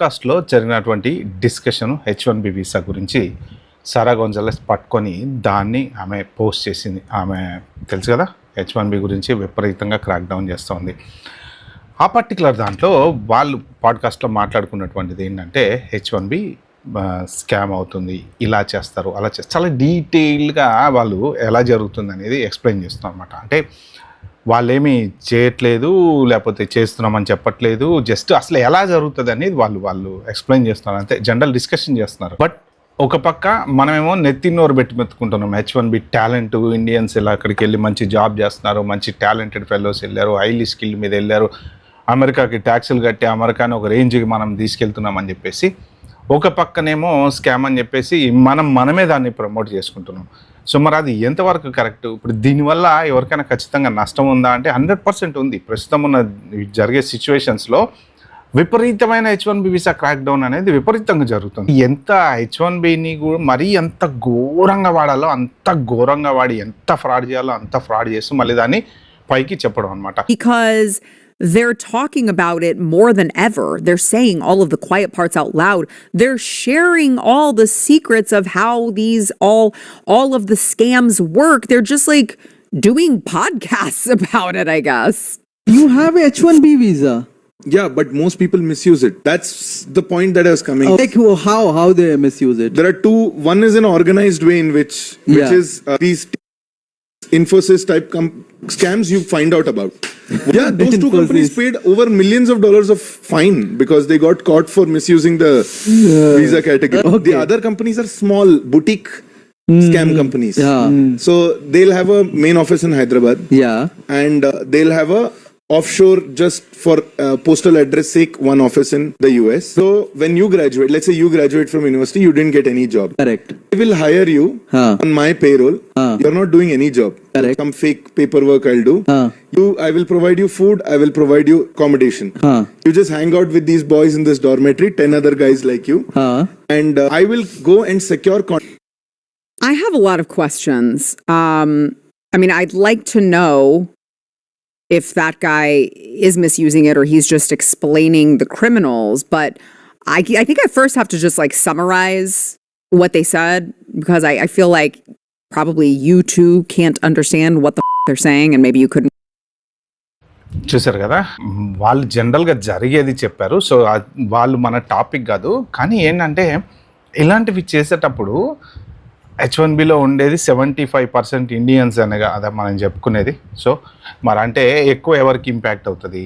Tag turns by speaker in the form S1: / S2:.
S1: పాడ్కాస్ట్లో జరిగినటువంటి discussion H1B visa గురించి సారా గొంజాలెస్ పట్టుకొని దాన్ని ఆమె పోస్ట్ చేసింది. ఆమె తెలుసు కదా H1B గురించి విపరీతంగా క్రాక్ డౌన్ చేస్తూ ఉంది. ఆ పర్టికులర్ దాంట్లో వాళ్ళు పాడ్కాస్ట్లో మాట్లాడుకున్నటువంటిది ఏంటంటే H1B స్కామ్ అవుతుంది, ఇలా చేస్తారు, అలా చేస్తారు, చాలా డీటెయిల్గా వాళ్ళు ఎలా జరుగుతుంది అనేది ఎక్స్ప్లెయిన్ చేస్తున్నారు అనమాట. అంటే వాళ్ళేమీ చేయట్లేదు, లేకపోతే చేస్తున్నామని చెప్పట్లేదు, జస్ట్ అసలు ఎలా జరుగుతుంది అనేది వాళ్ళు ఎక్స్ప్లెయిన్ చేస్తున్నారు, అంతే. జనరల్ డిస్కషన్ చేస్తున్నారు. బట్ ఒక పక్క మనమేమో నెత్తిన్నోరు పెట్టి మెత్తుకుంటున్నాం. H1B టాలెంట్, ఇండియన్స్ ఇలా అక్కడికి వెళ్ళి మంచి జాబ్ చేస్తున్నారు, మంచి టాలెంటెడ్ ఫెలోస్ వెళ్ళారు, హైలీ స్కిల్ మీద వెళ్ళారు, అమెరికాకి ట్యాక్సులు కట్టి అమెరికాని ఒక రేంజ్కి మనం తీసుకెళ్తున్నామని చెప్పేసి, ఒక పక్కనేమో స్కామ్ అని చెప్పేసి మనమే దాన్ని ప్రమోట్ చేసుకుంటున్నాం. సో మరి అది ఎంతవరకు కరెక్ట్? ఇప్పుడు దీనివల్ల ఎవరికైనా ఖచ్చితంగా నష్టం ఉందా అంటే 100% ఉంది. ప్రస్తుతం ఉన్న జరిగే సిచ్యువేషన్స్లో విపరీతమైన H1B వీసా క్రాక్ డౌన్ అనేది విపరీతంగా జరుగుతుంది. ఎంత H1Bని కూడా మరీ ఎంత ఘోరంగా వాడాలో అంత ఘోరంగా వాడి, ఎంత ఫ్రాడ్ చేయాలో అంత ఫ్రాడ్ చేస్తూ మళ్ళీ దాన్ని పైకి చెప్పడం అనమాట.
S2: Because they're talking about it more than ever. They're saying all of the quiet parts out loud. They're sharing all the secrets of how all of the scams work. They're just like doing podcasts about it, I guess.
S3: You have a H1B visa.
S4: Yeah, but most people misuse it. That's the point that I was coming.
S3: Like how they misuse it?
S4: There are two. One is an organized way in which is these Infosys type scams you find out about. Yeah, those two companies paid over millions of dollars of fine because they got caught for misusing the visa category. Okay. The other companies are small boutique scam companies.
S3: Yeah.
S4: So they'll have a main office in Hyderabad.
S3: Yeah.
S4: And they'll have a offshore just for postal address sake, one office in the US. So when you graduate, let's say you graduate from university, you didn't get any job.
S3: Correct.
S4: I will hire you on my payroll. You're not doing any job.
S3: Correct.
S4: Some fake paperwork I'll do. I will provide you food. I will provide you accommodation. You just hang out with these boys in this dormitory, 10 other guys like you. And I will go and secure
S2: I have a lot of questions. I mean, I'd like to know if that guy is misusing it or he's just explaining the criminals. But I think I first have to just like summarize what they said, because I feel like probably you too can't understand what the they're saying, and maybe you couldn't.
S1: చూసారు కదా, వాళ్ళు జనరల్గా జరిగేది చెప్పారు. So వాళ్ళు మన topic కాదు, కానీ ఏంటంటే ఇలాంటివి చేసేటప్పుడు H1Bలో ఉండేది 75% ఇండియన్స్ అనగా అదే మనం చెప్పుకునేది. సో మరి అంటే ఎక్కువ ఎవరికి ఇంపాక్ట్ అవుతుంది?